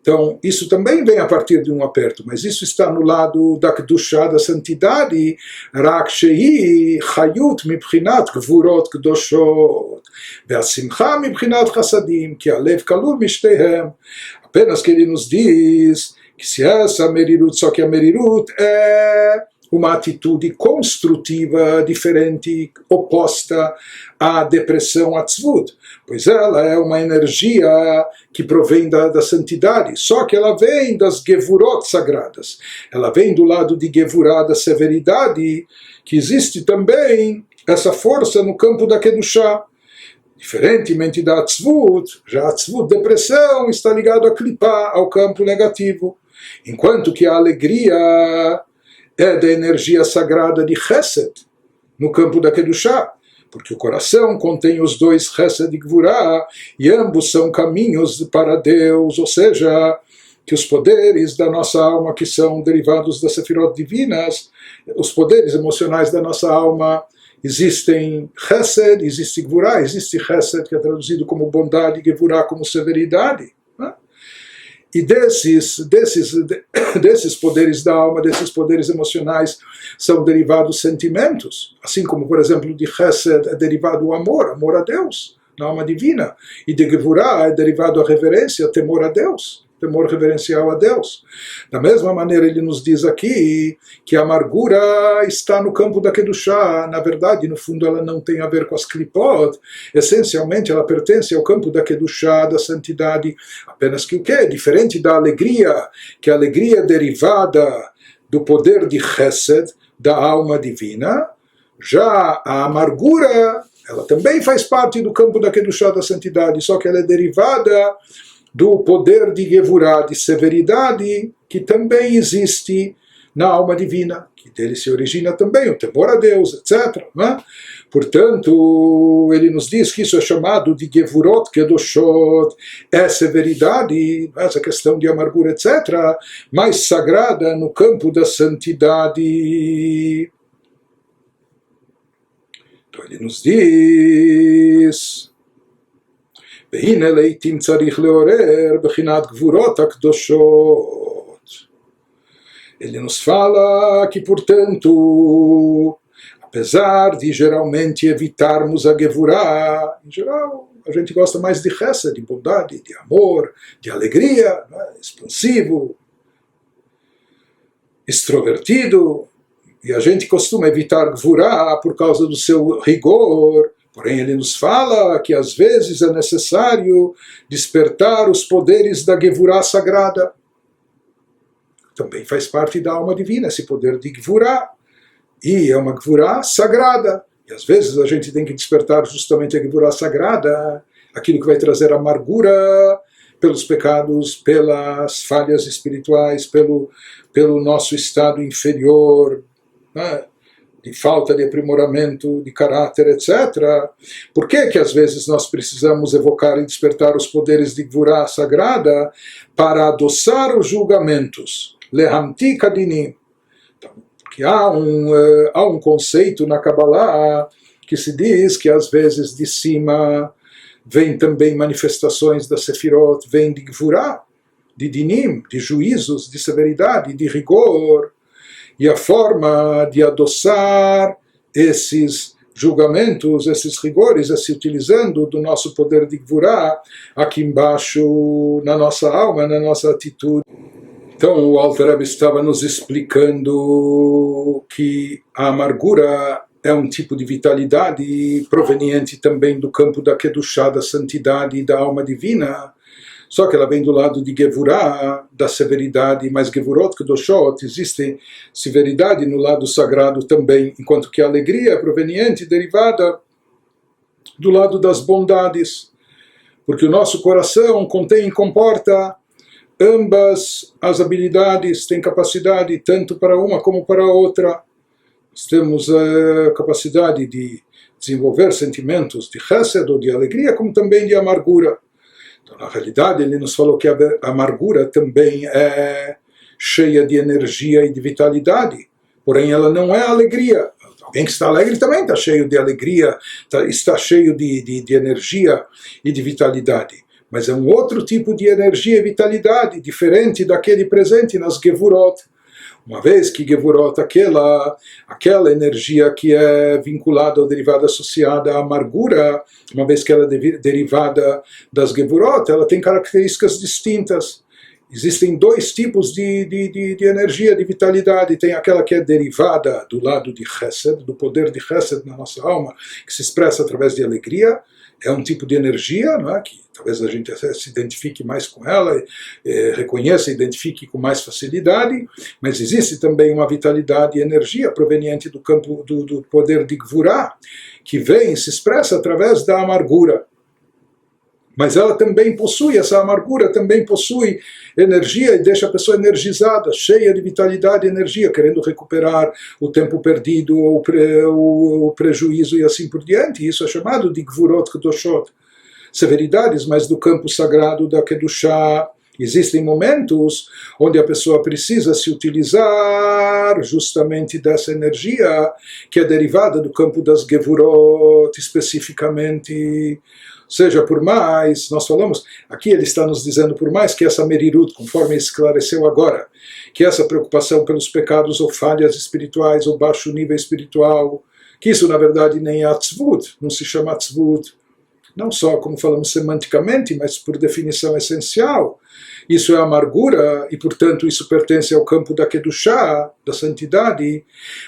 Então, isso também vem a partir de um aperto, mas isso está no lado da Kedushá, da santidade, Rak Shei Chayut Mibchinat Gvurot Kedoshot, Ve'asimcha Mibchinat Chassadim, que Alev Kalur Mishtehem. Apenas que ele nos diz que se essa merirut, só que a merirut é uma atitude construtiva, diferente, oposta à depressão atzvut, pois ela é uma energia que provém da santidade, só que ela vem das gevurot sagradas, ela vem do lado de gevurá, da severidade, que existe também essa força no campo da Kedushá. Diferentemente da atzvut, já a atzvut, depressão, está ligado a klipá, ao campo negativo, enquanto que a alegria é da energia sagrada de Chesed, no campo da Kedushá, porque o coração contém os dois Chesed e Gvurá, e ambos são caminhos para Deus, ou seja, que os poderes da nossa alma, que são derivados das Sefirot divinas, os poderes emocionais da nossa alma, existem Chesed, existe Gvurá, existe Chesed, que é traduzido como bondade, e Gvurá como severidade. E desses poderes da alma, desses poderes emocionais, são derivados sentimentos. Assim como, por exemplo, de Chesed é derivado o amor a Deus, na alma divina. E de Gevurah é derivado a reverência, temor a Deus, temor reverencial a Deus. Da mesma maneira, ele nos diz aqui que a amargura está no campo da Kedushá. Na verdade, no fundo, ela não tem a ver com as klipot. Essencialmente, ela pertence ao campo da Kedushá, da santidade. Apenas que o quê? Diferente da alegria, que a alegria é derivada do poder de Chesed, da alma divina, já a amargura, ela também faz parte do campo da Kedushá, da santidade, só que ela é derivada do poder de Gevurá, de severidade, que também existe na alma divina, que dele se origina também o temor a Deus, etc. Né? Portanto, ele nos diz que isso é chamado de Gevurot Kedoshot, é severidade, essa questão de amargura, etc., mais sagrada no campo da santidade. Então ele nos diz: והנה לעתים צריך לעורר בחינת גבורות הקדושות. Ele nos fala que, portanto, apesar de geralmente evitarmos a Gevurá, em geral a gente gosta mais de Chesed, de bondade, de amor, de alegria, né? Expansivo, extrovertido, e a gente costuma evitar Gevurá por causa do seu rigor. Porém, ele nos fala que às vezes é necessário despertar os poderes da Gevurá sagrada. Também faz parte da alma divina, esse poder de Gevurá. E é uma Gevurá sagrada. E às vezes a gente tem que despertar justamente a Gevurá sagrada, aquilo que vai trazer amargura pelos pecados, pelas falhas espirituais, pelo nosso estado inferior, né? De falta de aprimoramento de caráter, etc. Por que às vezes nós precisamos evocar e despertar os poderes de Gevurá sagrada? Para adoçar os julgamentos. Lehamti kadinim. Então, porque há um conceito na Kabbalah que se diz que às vezes de cima vem também manifestações da Sefirot, vem de Gvurah, de Dinim, de juízos, de severidade, de rigor, e a forma de adoçar esses julgamentos, esses rigores, é se utilizando do nosso poder de Gvurah aqui embaixo, na nossa alma, na nossa atitude. Então o Alter Rebbe estava nos explicando que a amargura é um tipo de vitalidade proveniente também do campo da Kedushá, da santidade e da alma divina, só que ela vem do lado de Gevurah, da severidade, mas Gevurot Kedoshot, existe severidade no lado sagrado também, enquanto que a alegria é proveniente, derivada do lado das bondades, porque o nosso coração contém e comporta ambas as habilidades, tem capacidade tanto para uma como para a outra. Temos a capacidade de desenvolver sentimentos de chesed ou de alegria, como também de amargura. Então, na realidade, ele nos falou que a amargura também é cheia de energia e de vitalidade, porém ela não é alegria. Alguém que está alegre também está cheio de alegria, está cheio de energia e de vitalidade. Mas é um outro tipo de energia e vitalidade, diferente daquele presente nas Gevurot. Uma vez que Gevurot, aquela energia que é vinculada ou derivada associada à amargura, uma vez que ela é derivada das Gevurot, ela tem características distintas. Existem dois tipos de energia, de vitalidade. Tem aquela que é derivada do lado de Chesed, do poder de Chesed na nossa alma, que se expressa através de alegria. É um tipo de energia, não é? Que talvez a gente se identifique mais com ela, reconheça e identifique com mais facilidade, mas existe também uma vitalidade e energia proveniente do campo do poder de Gvurah, que vem e se expressa através da amargura. Mas ela também possui, essa amargura também possui energia e deixa a pessoa energizada, cheia de vitalidade e energia, querendo recuperar o tempo perdido, o prejuízo e assim por diante. Isso é chamado de Gvurot Kedoshot, severidades, mas do campo sagrado da Kedushá. Existem momentos onde a pessoa precisa se utilizar justamente dessa energia que é derivada do campo das Gevurot, especificamente. Ou seja, por mais, nós falamos, aqui ele está nos dizendo, por mais que essa merirut, conforme esclareceu agora, que essa preocupação pelos pecados ou falhas espirituais ou baixo nível espiritual, que isso na verdade nem é atzvut, não se chama atzvut, não só como falamos semanticamente, mas por definição essencial. Isso é amargura e, portanto, isso pertence ao campo da Kedushá, da santidade,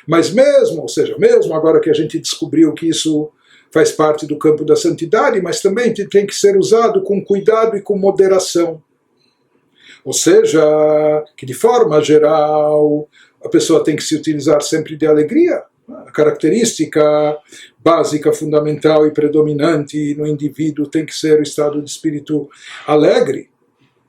mas mesmo, ou seja, mesmo agora que a gente descobriu que isso faz parte do campo da santidade, mas também tem que ser usado com cuidado e com moderação. Ou seja, que de forma geral a pessoa tem que se utilizar sempre de alegria. A característica básica, fundamental e predominante no indivíduo tem que ser o estado de espírito alegre,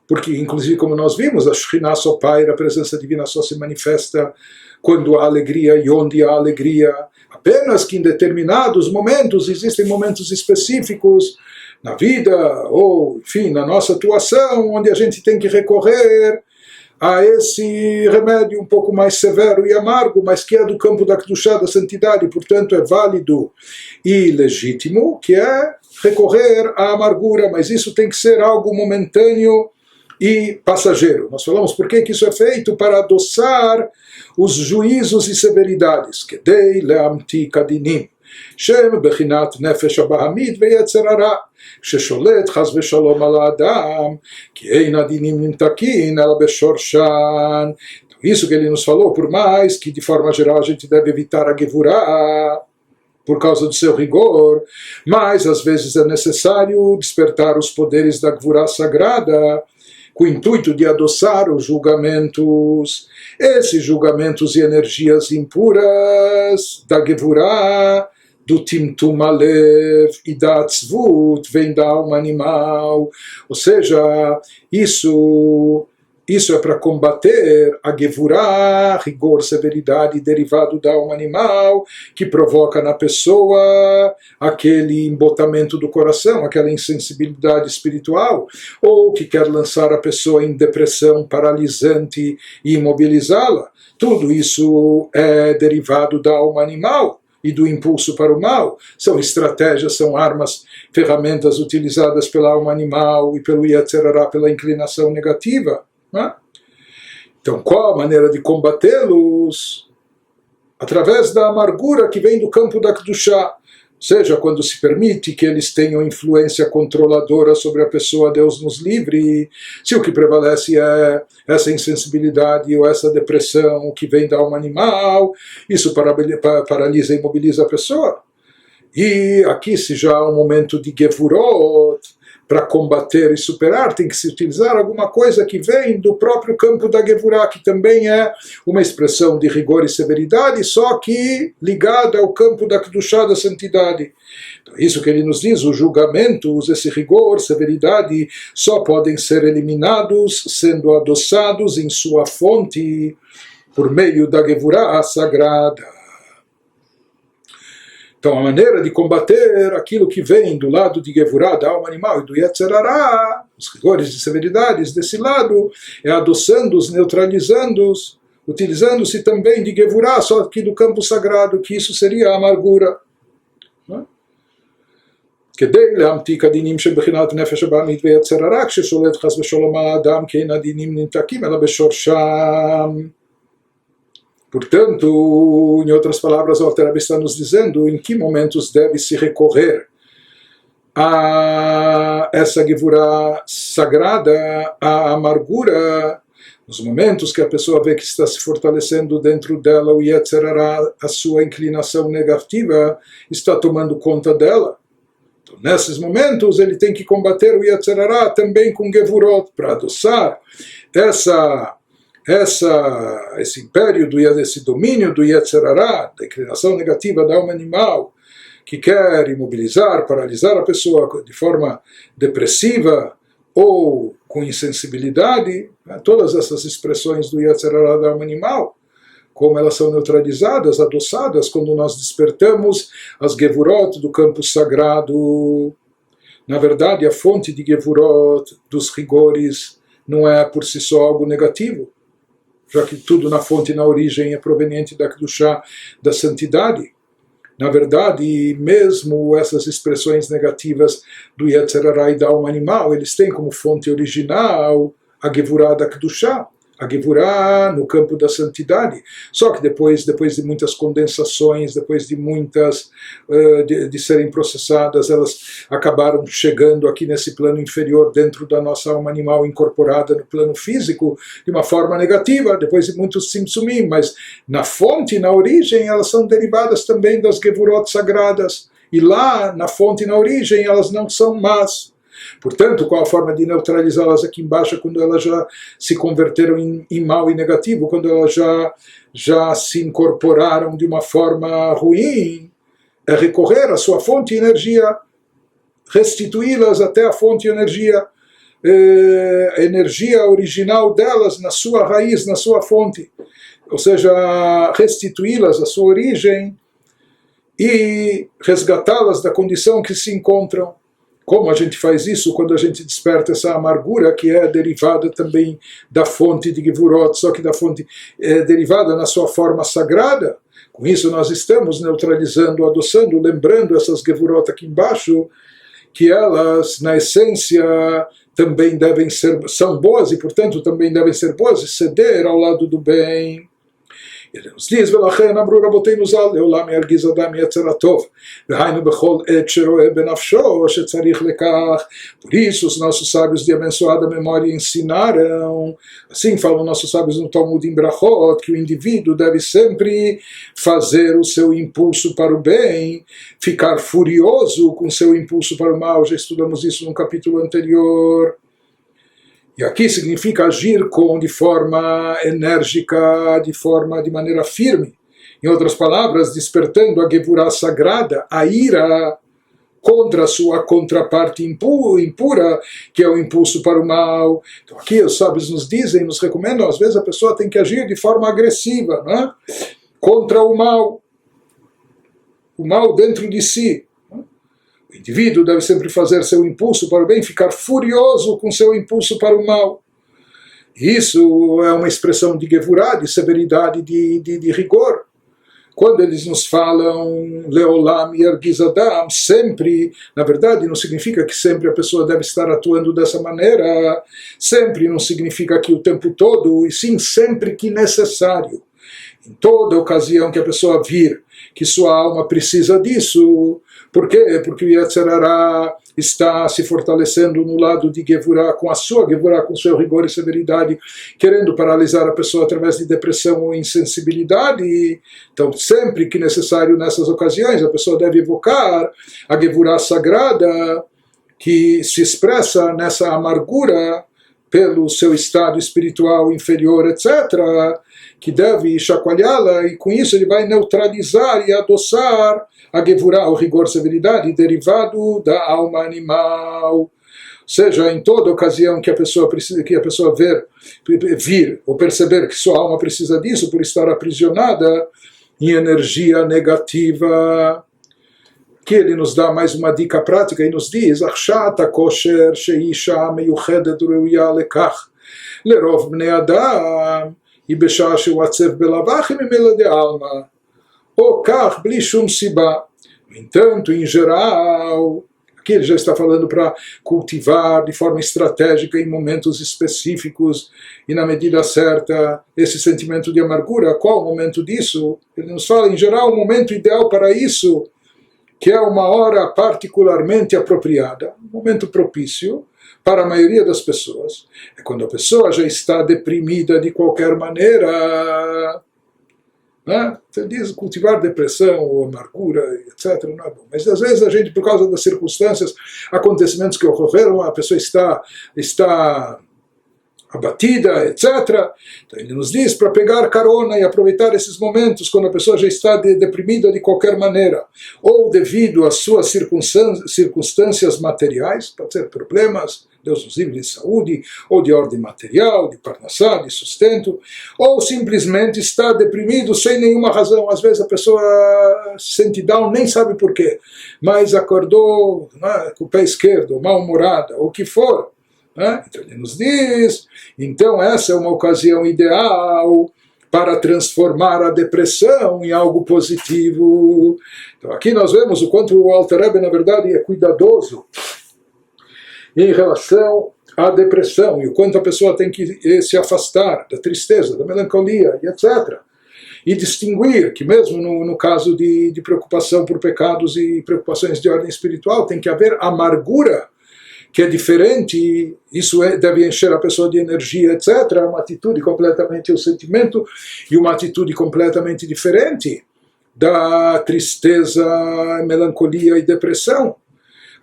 porque inclusive como nós vimos, a Shekhinah só paira, a presença divina só se manifesta quando há alegria e onde há alegria. Apenas que em determinados momentos, existem momentos específicos na vida, ou enfim, na nossa atuação, onde a gente tem que recorrer a esse remédio um pouco mais severo e amargo, mas que é do campo da Kedushá, da santidade, portanto é válido e legítimo, que é recorrer à amargura, mas isso tem que ser algo momentâneo e passageiro. Nós falamos por que isso é feito, para adoçar os juízos e severidades, kedei leamti kadinim, shem bechinat nefesh abahamid veyetzer hara, ששולט חס ושלום על האדם, כי אין הדינים נמתקים אלא בשורשן. Isso que ele nos falou, por mais que de forma geral a gente deve evitar a Gevurah por causa do seu rigor, mas às vezes é necessário despertar os poderes da Gevurah sagrada com o intuito de adoçar os julgamentos, esses julgamentos e energias impuras da Gevurah, do Timtum Alev e da Atzvut, vem da alma animal. Ou seja, isso é para combater a Gevurah, rigor, severidade derivado da alma animal, que provoca na pessoa aquele embotamento do coração, aquela insensibilidade espiritual, ou que quer lançar a pessoa em depressão paralisante e imobilizá-la. Tudo isso é derivado da alma animal. e do impulso para o mal, são estratégias, são armas, ferramentas utilizadas pela alma animal e pelo Yetzer Hara, pela inclinação negativa. Né? Então, qual a maneira de combatê-los? Através da amargura que vem do campo da Kedushá. Ou seja, quando se permite que eles tenham influência controladora sobre a pessoa, Deus nos livre. Se o que prevalece é essa insensibilidade ou essa depressão que vem da alma animal, isso paralisa e imobiliza a pessoa. E aqui, se já há um momento de Gevurot, para combater e superar, tem que se utilizar alguma coisa que vem do próprio campo da Gevurah, que também é uma expressão de rigor e severidade, só que ligada ao campo da Kedushá, da santidade. Então, isso que ele nos diz, os julgamentos, esse rigor, severidade, só podem ser eliminados sendo adoçados em sua fonte por meio da Gevurah sagrada. Então, a maneira de combater aquilo que vem do lado de Gevurah, da alma animal, e do Yetzer Hara, os rigores de severidades desse lado, é adoçando-os, neutralizando-os, utilizando-se também de Gevurah, só que do campo sagrado, que isso seria a amargura. כדי להמתיק הדינים שבחינת נפש הבעמית ויצר הרע, כששולט חס ושלום האדם, כי אין הדינים נמתקים אלא בשורשם. Portanto, em outras palavras, o Alter Rebbe está nos dizendo em que momentos deve se recorrer a essa Gevurah sagrada, a amargura, nos momentos que a pessoa vê que está se fortalecendo dentro dela, o Yetzer Hara, a sua inclinação negativa, está tomando conta dela. Então, nesses momentos, ele tem que combater o Yetzer Hara também com Gevurot, para adoçar esse império, esse domínio do Yetzer Hara, da inclinação negativa da alma animal, que quer imobilizar, paralisar a pessoa de forma depressiva ou com insensibilidade, né? Todas essas expressões do Yetzer Hara da alma animal, como elas são neutralizadas, adoçadas, quando nós despertamos as Gevurot do campo sagrado. Na verdade, a fonte de Gevurot, dos rigores, não é por si só algo negativo, já que tudo na fonte, na origem, é proveniente da Kedushá, da santidade. Na verdade, mesmo essas expressões negativas do Yetzer Hara e da alma animal, eles têm como fonte original a Gevurah da Kedushá, a Gevurah no campo da santidade. Só que depois de muitas condensações, depois de muitas de serem processadas, elas acabaram chegando aqui nesse plano inferior, dentro da nossa alma animal, incorporada no plano físico, de uma forma negativa, depois de muitos simsumim, mas na fonte, na origem, elas são derivadas também das Gevurot sagradas, e lá, na fonte, na origem, elas não são más. Portanto, qual a forma de neutralizá-las aqui embaixo, quando elas já se converteram em mal e negativo, quando elas já se incorporaram de uma forma ruim? É recorrer à sua fonte de energia, restituí-las até a fonte de energia, a energia original delas na sua raiz, na sua fonte. Ou seja, restituí-las à sua origem e resgatá-las da condição que se encontram. Como a gente faz isso quando a gente desperta essa amargura que é derivada também da fonte de Gevurot, só que da fonte derivada na sua forma sagrada? Com isso nós estamos neutralizando, adoçando, lembrando essas Gevurot aqui embaixo, que elas, na essência, também são boas e, portanto, também devem ser boas e ceder ao lado do bem. Ele nos diz, ולכן אמרו רבותינו ז"ל, לעולם ירגיז אדם יצר הטוב, והיינו בכל עת שרואה בנפשו שצריך לכך. Por isso os nossos sábios de abençoada memória ensinaram, assim falam nossos sábios no Talmud em Brachot, que o indivíduo deve sempre fazer o seu impulso para o bem, ficar furioso com seu impulso para o mal. Já estudamos isso no capítulo anterior. E aqui significa agir de forma enérgica, de maneira firme. Em outras palavras, despertando a Gevurah sagrada, a ira contra a sua contraparte impura, que é o impulso para o mal. Então aqui os sábios nos dizem, nos recomendam, às vezes a pessoa tem que agir de forma agressiva, né? Contra o mal dentro de si. O indivíduo deve sempre fazer seu impulso para o bem, ficar furioso com seu impulso para o mal. Isso é uma expressão de Gevurah, de severidade, de rigor. quando eles nos falam Leolam Yargiz Adam, sempre, na verdade não significa que sempre a pessoa deve estar atuando dessa maneira, sempre não significa que o tempo todo, e sim sempre que necessário. Em toda ocasião que a pessoa vir que sua alma precisa disso. Por quê? Porque o Yetzer Hara está se fortalecendo no lado de Gevurah, com a sua Gevurah, com seu rigor e severidade, querendo paralisar a pessoa através de depressão ou insensibilidade. Então, sempre que necessário nessas ocasiões, a pessoa deve evocar a Gevurah sagrada, que se expressa nessa amargura pelo seu estado espiritual inferior, etc., que deve chacoalhá-la, e com isso ele vai neutralizar e adoçar a Gevurah, o rigor, severidade, derivado da alma animal. Ou seja, em toda ocasião que a pessoa precisa, que a pessoa vir ou perceber que sua alma precisa disso, por estar aprisionada em energia negativa, que ele nos dá mais uma dica prática e nos diz: Achshat kosher sheisha meyuchedet reuya lekach lerov bnei adam ibeshah shewatzef belavach memela de alma o kach bli shum siba. No entanto, em geral, aqui ele já está falando para cultivar de forma estratégica em momentos específicos e na medida certa esse sentimento de amargura. Qual o momento disso? Ele nos fala, em geral, o momento ideal para isso, que é uma hora particularmente apropriada, um momento propício para a maioria das pessoas, é quando a pessoa já está deprimida de qualquer maneira. Né? Você diz cultivar depressão ou amargura, etc., não é bom. Mas às vezes a gente, por causa das circunstâncias, acontecimentos que ocorreram, a pessoa está abatida, etc. Então ele nos diz para pegar carona e aproveitar esses momentos quando a pessoa já está deprimida de qualquer maneira, ou devido às suas circunstâncias materiais, pode ser problemas, Deus nos livre, de saúde, ou de ordem material, de parnassá, de sustento, ou simplesmente está deprimido sem nenhuma razão. Às vezes a pessoa se sente down, nem sabe porquê, mas acordou, né, com o pé esquerdo, mal-humorada, ou o que for. Então ele nos diz, então essa é uma ocasião ideal para transformar a depressão em algo positivo. Então aqui nós vemos o quanto o Alter Rebbe, na verdade, é cuidadoso em relação à depressão e o quanto a pessoa tem que se afastar da tristeza, da melancolia e etc. E distinguir que mesmo no caso de preocupação por pecados e preocupações de ordem espiritual, tem que haver amargura, que é diferente, isso deve encher a pessoa de energia, etc. Uma atitude completamente, o sentimento, e uma atitude completamente diferente da tristeza, melancolia e depressão.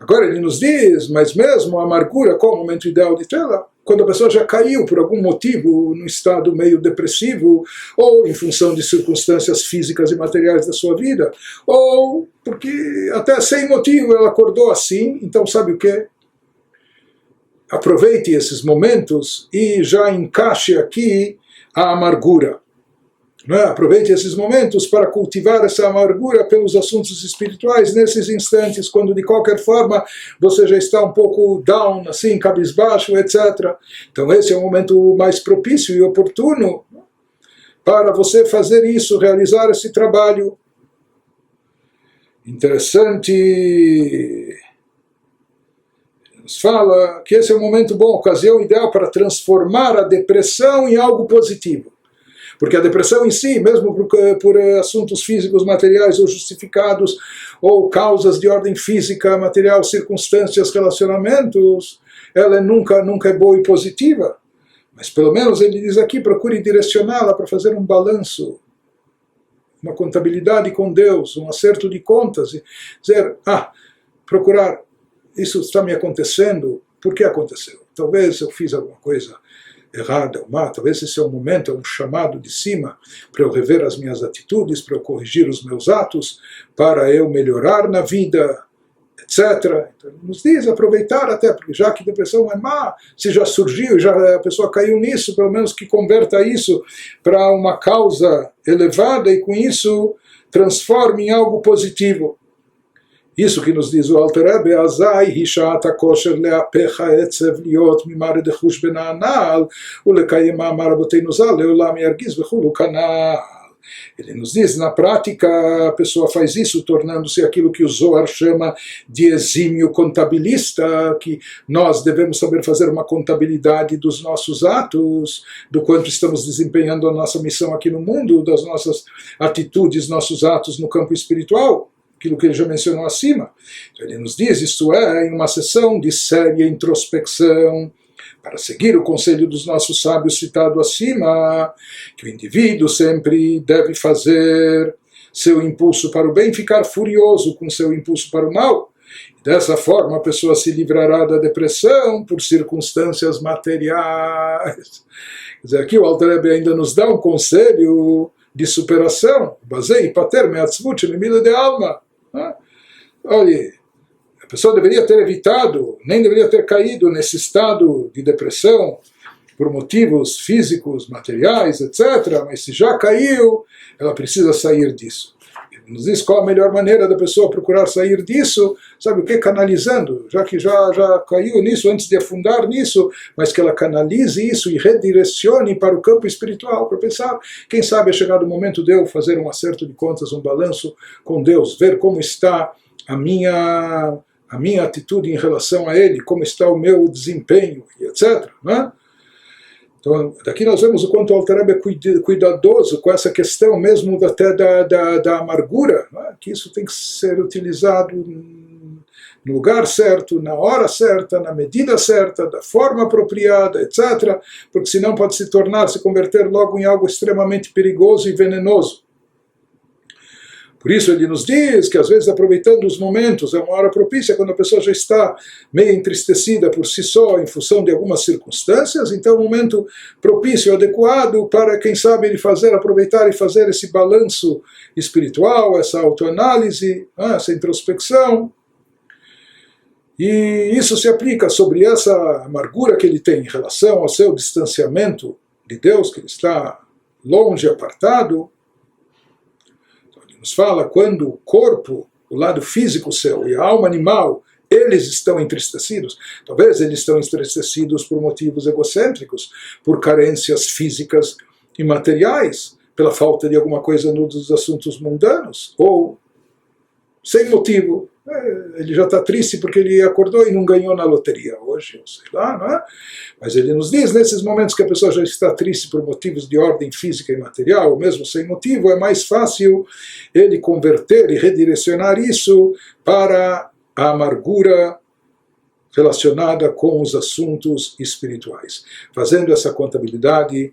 Agora ele nos diz, mas mesmo a amargura, qual é o momento ideal de tê-la? Quando a pessoa já caiu por algum motivo no estado meio depressivo, ou em função de circunstâncias físicas e materiais da sua vida, ou porque até sem motivo ela acordou assim, então sabe o que? Aproveite esses momentos e já encaixe aqui a amargura. Aproveite esses momentos para cultivar essa amargura pelos assuntos espirituais nesses instantes, quando de qualquer forma você já está um pouco down, assim, cabisbaixo, etc. Então esse é o momento mais propício e oportuno para você fazer isso, realizar esse trabalho. Interessante. Nos fala que esse é um momento bom, ocasião ideal para transformar a depressão em algo positivo. Porque a depressão em si, mesmo por assuntos físicos, materiais ou justificados, ou causas de ordem física, material, circunstâncias, relacionamentos, ela nunca é boa e positiva. Mas pelo menos ele diz aqui, procure direcioná-la para fazer um balanço, uma contabilidade com Deus, um acerto de contas, e dizer, procurar, isso está me acontecendo, por que aconteceu? Talvez eu fiz alguma coisa errada ou má, talvez esse é um momento, é um chamado de cima para eu rever as minhas atitudes, para eu corrigir os meus atos, para eu melhorar na vida, etc. Então, nos diz aproveitar até, porque já que depressão é má, se já surgiu, já a pessoa caiu nisso, pelo menos que converta isso para uma causa elevada e com isso transforme em algo positivo. Isso que nos diz o Alter Rebbe, Azai hishat kosher leapecha etzev liot mimare dechush benanal ulekayem ma'amar avotenu zal leolam yargiz vechulu kanal. Ele nos diz, na prática, a pessoa faz isso tornando-se aquilo que o Zohar chama de exímio contabilista, que nós devemos saber fazer uma contabilidade dos nossos atos, do quanto estamos desempenhando a nossa missão aqui no mundo, das nossas atitudes, nossos atos no campo espiritual, aquilo que ele já mencionou acima. Então, ele nos diz, isto é, em uma sessão de séria introspecção, para seguir o conselho dos nossos sábios citado acima, que o indivíduo sempre deve fazer seu impulso para o bem ficar furioso com seu impulso para o mal. Dessa forma, a pessoa se livrará da depressão por circunstâncias materiais. Quer dizer, aqui o Alter Rebbe ainda nos dá um conselho de superação. Basei pater me'atzvut limida de alma. Olha, a pessoa deveria ter evitado, nem deveria ter caído nesse estado de depressão por motivos físicos, materiais, etc. Mas se já caiu, ela precisa sair disso. Ele nos diz qual a melhor maneira da pessoa procurar sair disso, sabe o que? Canalizando, já que já caiu nisso, antes de afundar nisso, mas que ela canalize isso e redirecione para o campo espiritual, para pensar, quem sabe é chegado o momento de eu fazer um acerto de contas, um balanço com Deus, ver como está a minha atitude em relação a Ele, como está o meu desempenho, etc. Né? Então, daqui nós vemos o quanto o Alter Rebbe é cuidadoso com essa questão mesmo até da amargura, né? Que isso tem que ser utilizado no lugar certo, na hora certa, na medida certa, da forma apropriada, etc. Porque senão pode se converter logo em algo extremamente perigoso e venenoso. Por isso ele nos diz que às vezes aproveitando os momentos, é uma hora propícia quando a pessoa já está meio entristecida por si só em função de algumas circunstâncias, então é um momento propício, adequado para quem sabe ele aproveitar e fazer esse balanço espiritual, essa autoanálise, essa introspecção. E isso se aplica sobre essa amargura que ele tem em relação ao seu distanciamento de Deus, que ele está longe, apartado. Nos fala quando o corpo, o lado físico seu e a alma animal, eles estão entristecidos. Talvez eles estão entristecidos por motivos egocêntricos, por carências físicas e materiais, pela falta de alguma coisa nos assuntos mundanos, ou sem motivo. Ele já está triste porque ele acordou e não ganhou na loteria hoje, ou sei lá, não é? Mas ele nos diz, nesses momentos que a pessoa já está triste por motivos de ordem física e material, ou mesmo sem motivo, é mais fácil ele converter e redirecionar isso para a amargura relacionada com os assuntos espirituais, fazendo essa contabilidade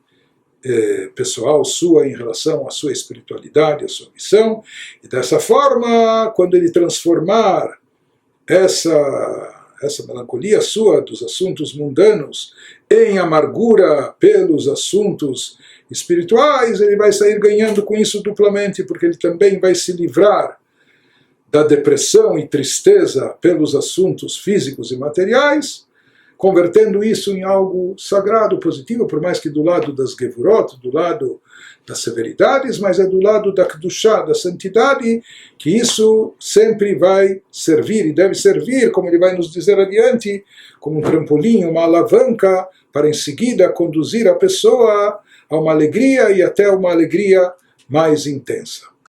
pessoal sua em relação à sua espiritualidade, à sua missão, e dessa forma, quando ele transformar essa melancolia sua dos assuntos mundanos em amargura pelos assuntos espirituais, ele vai sair ganhando com isso duplamente, porque ele também vai se livrar da depressão e tristeza pelos assuntos físicos e materiais, convertendo isso em algo sagrado, positivo, por mais que do lado das Gevurot, do lado das severidades, mas é do lado da Kedushá, da santidade, que isso sempre vai servir, e deve servir, como ele vai nos dizer adiante, como um trampolim, uma alavanca, para em seguida conduzir a pessoa a uma alegria e até uma alegria mais intensa.